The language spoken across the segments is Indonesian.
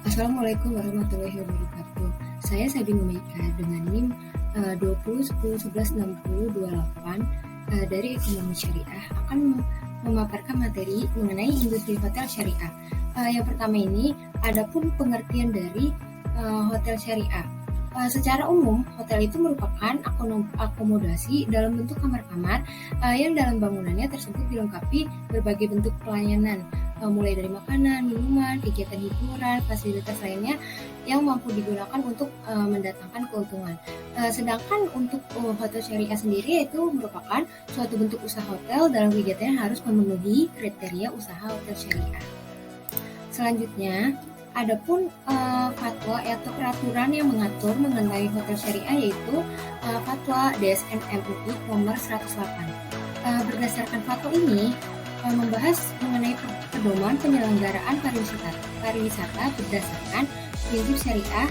Assalamualaikum warahmatullahi wabarakatuh. Saya Sabine Meika dengan NIM 2010116028 dari Ekonomi Syariah akan memaparkan materi mengenai industri hotel syariah. Yang pertama ini, adapun pengertian dari hotel syariah. Secara umum, hotel itu merupakan akomodasi dalam bentuk kamar-kamar yang dalam bangunannya tersebut dilengkapi berbagai bentuk pelayanan, mulai dari makanan, minuman, kegiatan hiburan, fasilitas lainnya yang mampu digunakan untuk mendatangkan keuntungan. Sedangkan untuk hotel syariah sendiri itu merupakan suatu bentuk usaha hotel dalam kegiatan yang harus memenuhi kriteria usaha hotel syariah. Selanjutnya, adapun fatwa atau peraturan yang mengatur mengenai hotel syariah yaitu Fatwa DSN MUI nomor 108. Berdasarkan fatwa ini membahas mengenai pedoman penyelenggaraan pariwisata berdasarkan prinsip syariah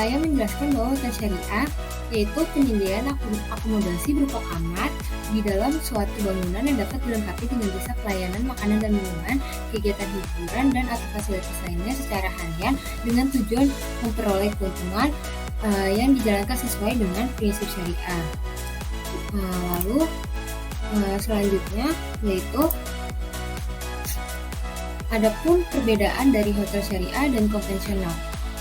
yang menjelaskan bahwa hotel syariah yaitu penyediaan akomodasi berupa kamar di dalam suatu bangunan yang dapat dilengkapi dengan jasa pelayanan makanan dan minuman, kegiatan hiburan dan atau fasilitas lainnya secara harian dengan tujuan memperoleh keuntungan yang dijalankan sesuai dengan prinsip syariah. Lalu selanjutnya yaitu adapun perbedaan dari hotel syariah dan konvensional.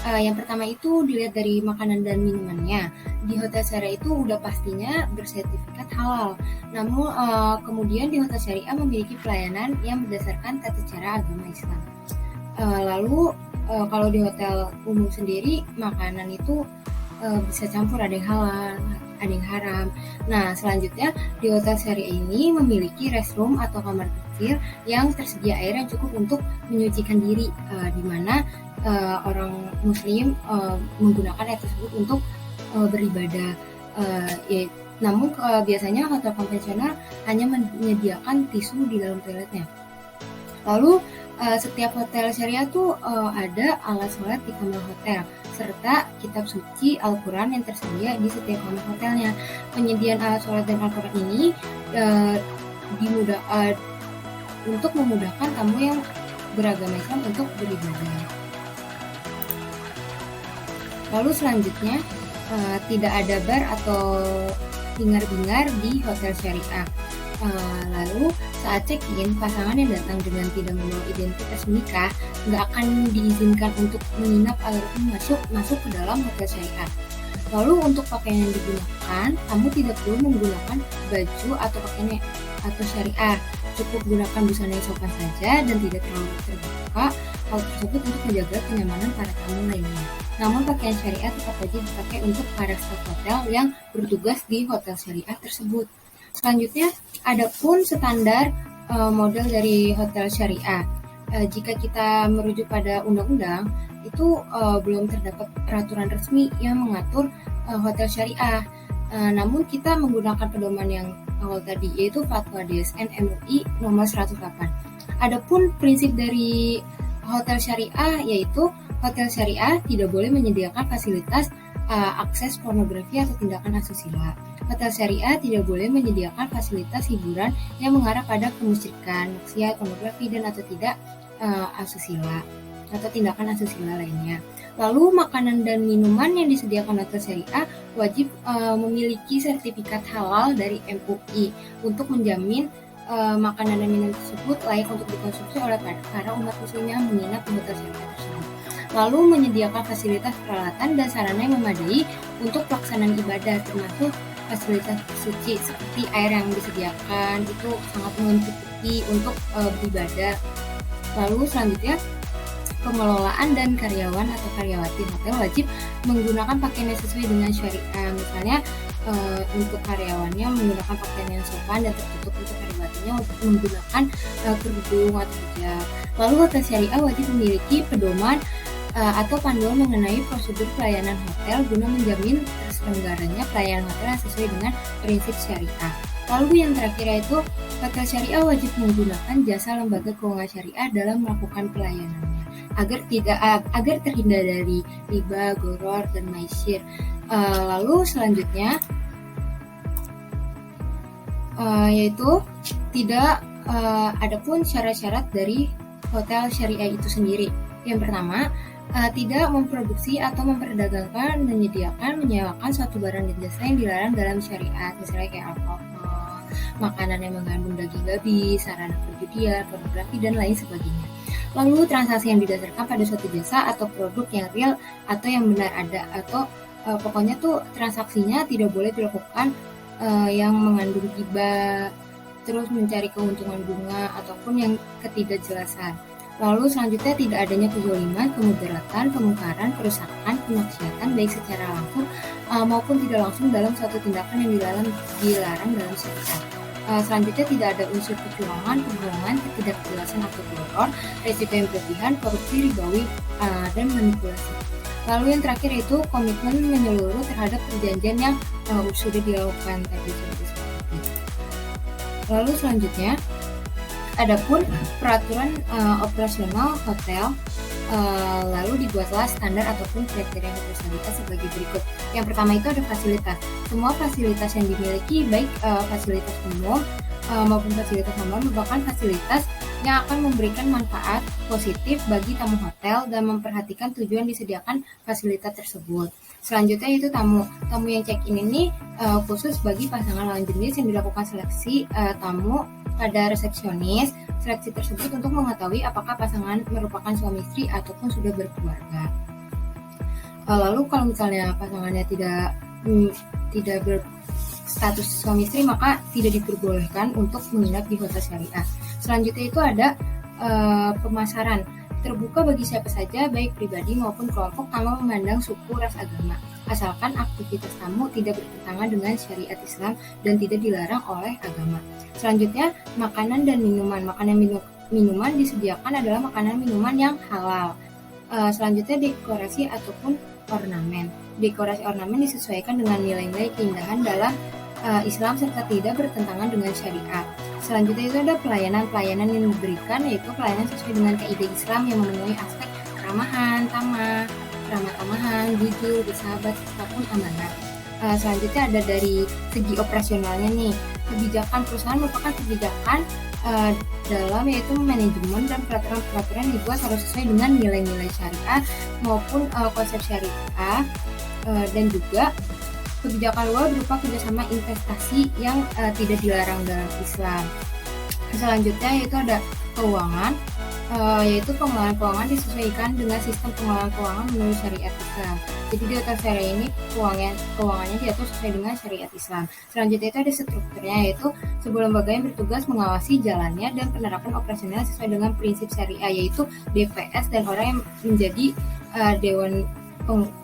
Yang pertama itu dilihat dari makanan dan minumannya. Di hotel syariah itu udah pastinya bersertifikat halal. Namun kemudian di hotel syariah memiliki pelayanan yang berdasarkan tata cara agama Islam. Lalu kalau di hotel umum sendiri makanan itu bisa campur, ada yang halal, ada yang haram. Nah, selanjutnya di hotel syariah ini memiliki restroom atau kamar kecil yang tersedia air yang cukup untuk menyucikan diri, di mana orang muslim menggunakan air tersebut untuk beribadah. Namun biasanya hotel konvensional hanya menyediakan tisu di dalam toiletnya. Lalu setiap hotel syariah tuh ada alat sholat di kamar hotel serta kitab suci Al-Quran yang tersedia di setiap kamar hotelnya. Penyediaan alat sholat dan Al-Quran ini untuk memudahkan tamu yang beragama Islam untuk beribadah. Lalu selanjutnya, tidak ada bar atau bingar-bingar di hotel syariah. Lalu saat check-in, pasangan yang datang dengan tidak membawa identitas menikah nggak akan diizinkan untuk menginap ataupun masuk ke dalam hotel syariah. Lalu untuk pakaian yang digunakan, kamu tidak perlu menggunakan baju atau pakaian atau syariah. Cukup gunakan busana yang sopan saja dan tidak terlalu terbuka. Hal tersebut untuk menjaga kenyamanan para tamu lainnya. Namun pakaian syariah tetap wajib dipakai untuk para staf hotel yang bertugas di hotel syariah tersebut. Selanjutnya, adapun standar model dari hotel syariah. Jika kita merujuk pada undang-undang, itu belum terdapat peraturan resmi yang mengatur hotel syariah. Namun kita menggunakan pedoman yang awal tadi, yaitu Fatwa DSN MUI nomor 108. Adapun prinsip dari hotel syariah yaitu hotel syariah tidak boleh menyediakan fasilitas akses pornografi atau tindakan asusila. Hotel syariah tidak boleh menyediakan fasilitas hiburan yang mengarah pada kemusyrikan, maksiat, pornografi dan atau tidak asusila atau tindakan asusila lainnya. Lalu makanan dan minuman yang disediakan hotel syariah wajib memiliki sertifikat halal dari MUI untuk menjamin makanan dan minuman tersebut layak untuk dikonsumsi oleh para umat muslim yang menginap di hotel syariah tersebut. Lalu menyediakan fasilitas peralatan dan sarana yang memadai untuk pelaksanaan ibadah, termasuk fasilitas suci seperti air yang disediakan itu sangat mencukupi untuk beribadah. Lalu selanjutnya, pengelolaan dan karyawan atau karyawati hotel wajib menggunakan pakaian yang sesuai dengan syariah. Misalnya untuk karyawannya menggunakan pakaian yang sopan dan tertutup, untuk karyawatinya untuk menggunakan kerudung atau hijab. Lalu hotel syariah wajib memiliki pedoman atau panduan mengenai prosedur pelayanan hotel guna menjamin terselenggaranya pelayanan hotel yang sesuai dengan prinsip syariah. Lalu yang terakhir yaitu hotel syariah wajib menggunakan jasa lembaga keuangan syariah dalam melakukan pelayanannya agar terhindar dari riba, goror, dan maisir. Lalu selanjutnya yaitu tidak adapun syarat-syarat dari hotel syariah itu sendiri. Yang pertama, tidak memproduksi atau memperdagangkan, menyewakan suatu barang dan jasa yang dilarang dalam syariat, misalnya kayak alkohol, makanan yang mengandung daging babi, sarana perjudian, pornografi, dan lain sebagainya. Lalu transaksi yang didasarkan pada suatu jasa atau produk yang real atau yang benar ada, atau pokoknya tuh transaksinya tidak boleh dilakukan yang mengandung riba, terus mencari keuntungan bunga, ataupun yang ketidakjelasan. Lalu selanjutnya tidak adanya kezaliman, kemudaratan, kemungkaran, kerusakan, kemaksiatan baik secara langsung maupun tidak langsung dalam suatu tindakan yang dilarang dalam syariat. Selanjutnya tidak ada unsur kecurangan, kebohongan, ketidakjelasan atau teror, resiko yang berlebihan, korupsi, ribawi, dan manipulasi. Lalu yang terakhir itu komitmen menyeluruh terhadap perjanjian yang sudah dilakukan tadi sudah disepakati. Lalu selanjutnya, adapun peraturan operasional hotel, lalu dibuatlah standar ataupun kriteria hotel syariah sebagai berikut. Yang pertama itu ada fasilitas. Semua fasilitas yang dimiliki, baik fasilitas umum maupun fasilitas tambahan, merupakan fasilitas yang akan memberikan manfaat positif bagi tamu hotel dan memperhatikan tujuan disediakan fasilitas tersebut. Selanjutnya itu tamu yang check-in ini khusus bagi pasangan lawan jenis yang dilakukan seleksi tamu pada resepsionis. Seleksi tersebut untuk mengetahui apakah pasangan merupakan suami istri ataupun sudah berkeluarga. Lalu kalau misalnya pasangannya tidak berstatus suami istri, maka tidak diperbolehkan untuk menginap di hotel syariah. Selanjutnya itu ada pemasaran. Terbuka bagi siapa saja, baik pribadi maupun kelompok, tanpa memandang suku, ras, agama, asalkan aktivitas tamu tidak bertentangan dengan syariat Islam dan tidak dilarang oleh agama. Selanjutnya, makanan dan minuman. Minuman disediakan adalah makanan minuman yang halal. Selanjutnya, dekorasi ataupun ornamen. Dekorasi ornamen disesuaikan dengan nilai-nilai keindahan dalam Islam serta tidak bertentangan dengan syariat. Selanjutnya itu ada pelayanan yang diberikan, yaitu pelayanan sesuai dengan kaidah Islam yang memenuhi aspek keramahan, tamahan, jujur, bersahabat, ataupun amanah. Selanjutnya ada dari segi operasionalnya nih. Kebijakan perusahaan merupakan kebijakan dalam yaitu manajemen dan peraturan dibuat harus sesuai dengan nilai-nilai syariah maupun konsep syariah, dan juga kebijakan luar berupa kerjasama investasi yang tidak dilarang dalam Islam. Selanjutnya yaitu ada keuangan, yaitu pengelolaan keuangan disesuaikan dengan sistem pengelolaan keuangan menurut syariat Islam. Jadi di hotel syariah ini keuangannya diatur sesuai dengan syariat Islam. Selanjutnya itu ada strukturnya, yaitu sebuah lembaga yang bertugas mengawasi jalannya dan penerapan operasional sesuai dengan prinsip syariah, yaitu DPS, dan orang yang menjadi dewan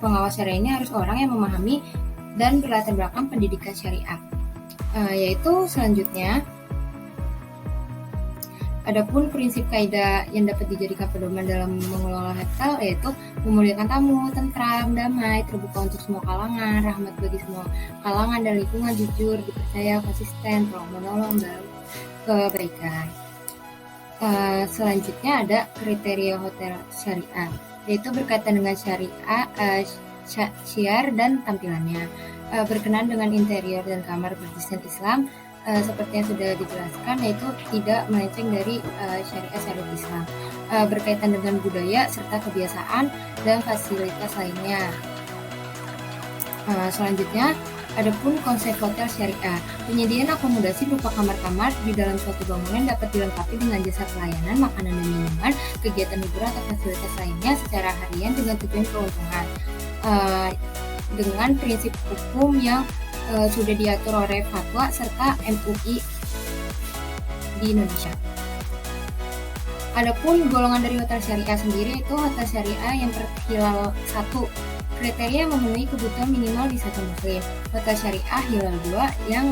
pengawas syariah ini harus orang yang memahami dan berlatar belakang pendidikan syariah. Yaitu selanjutnya, adapun prinsip kaidah yang dapat dijadikan pedoman dalam mengelola hotel, yaitu memuliakan tamu, tentram, damai, terbuka untuk semua kalangan, rahmat bagi semua kalangan dan lingkungan, jujur, dipercaya, konsisten, tolong-menolong, dalam kebaikan. Selanjutnya ada kriteria hotel syariah, yaitu berkaitan dengan syariah, syiar dan tampilannya, berkenaan dengan interior dan kamar berdesain Islam, seperti yang sudah dijelaskan, yaitu tidak melenceng dari syariat Islam, berkaitan dengan budaya serta kebiasaan dan fasilitas lainnya. Selanjutnya, adapun konsep hotel syariah, penyediaan akomodasi berupa kamar-kamar di dalam suatu bangunan dapat dilengkapi dengan jasa pelayanan, makanan dan minuman, kegiatan hiburan atau fasilitas lainnya secara harian dengan tujuan keuntungan, dengan prinsip hukum yang sudah diatur oleh fatwa serta MUI di Indonesia. Adapun golongan dari hotel syariah sendiri, itu hotel syariah yang berhilal 1, kriteria memenuhi kebutuhan minimal di satu muslim. Hotel syariah hilal 2 yang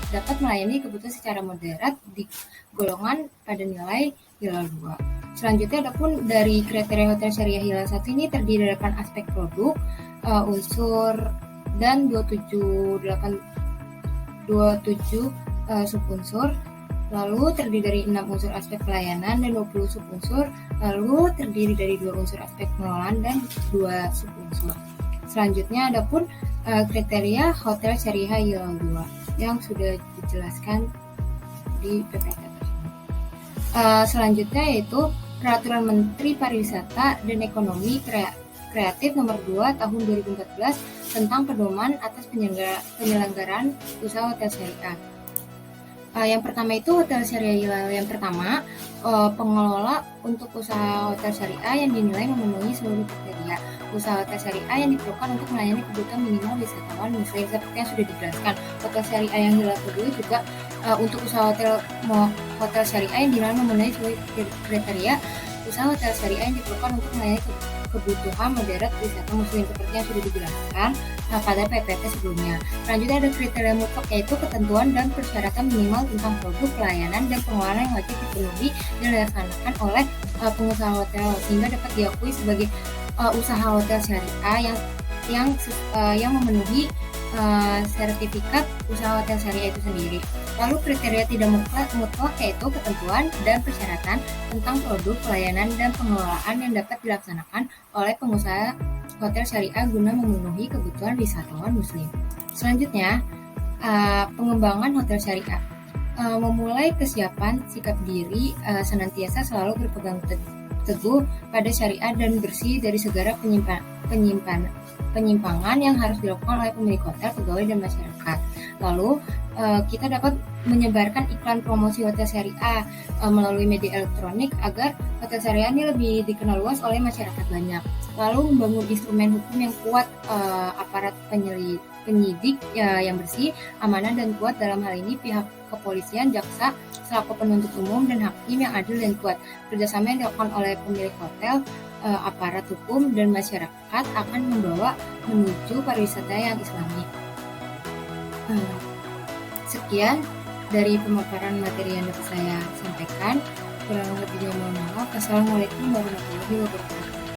dapat melayani kebutuhan secara moderat di golongan pada nilai hilal 2. Selanjutnya, adapun dari kriteria hotel syariah hilal 1 ini terdiri dari 8 aspek produk, unsur, dan 27 subunsur. Lalu terdiri dari 6 unsur aspek pelayanan dan 20 subunsur. Lalu terdiri dari 2 unsur aspek pengelolaan dan 2 subunsur. Selanjutnya, adapun kriteria hotel syariah hilal 2 yang sudah dijelaskan di PPT tersebut. Selanjutnya yaitu Peraturan Menteri Pariwisata dan Ekonomi Kreatif Nomor 2 Tahun 2014 tentang pedoman atas penyelenggaraan usaha hotel syariah. Yang pertama itu hotel syariah yang pertama, pengelola untuk usaha hotel syariah yang dinilai memenuhi seluruh kriteria. Usaha hotel syariah yang diperlukan untuk melayani kebutuhan minimal wisatawan muslim seperti yang sudah dijelaskan. Hotel syariah yang hilal kedua juga untuk usaha hotel syariah yang dinilai memenuhi seluruh kriteria. Usaha hotel syariah yang diperlukan untuk melayani kebutuhan moderat wisata muslim seperti yang sudah dijelaskan pada PPT sebelumnya. Selanjutnya ada kriteria mutlak, yaitu ketentuan dan persyaratan minimal tentang produk, pelayanan, dan pengelolaan yang wajib dipenuhi dan dilaksanakan oleh pengusaha hotel sehingga dapat diakui sebagai usaha hotel syariah yang memenuhi sertifikat usaha hotel syariah itu sendiri. Lalu kriteria tidak mutlak yaitu ketentuan dan persyaratan tentang produk, pelayanan, dan pengelolaan yang dapat dilaksanakan oleh pengusaha hotel syariah guna memenuhi kebutuhan wisatawan muslim. Selanjutnya, pengembangan hotel syariah. Memulai kesiapan sikap diri senantiasa selalu berpegang teguh pada syariah dan bersih dari segala penyimpangan yang harus dilakukan oleh pemilik hotel, pegawai, dan masyarakat. Lalu kita dapat menyebarkan iklan promosi hotel syariah melalui media elektronik agar hotel syariah ini lebih dikenal luas oleh masyarakat banyak. Lalu membangun instrumen hukum yang kuat, aparat penyidik yang bersih, amanah, dan kuat. Dalam hal ini pihak kepolisian, jaksa, selaku penuntut umum, dan hakim yang adil dan kuat. Kerjasama yang dilakukan oleh pemilik hotel, aparat hukum, dan masyarakat akan membawa menuju pariwisata yang islami. Sekian dari pemaparan materi yang dapat saya sampaikan. Kurang lebihnya mohon maaf. Assalamualaikum warahmatullahi wabarakatuh.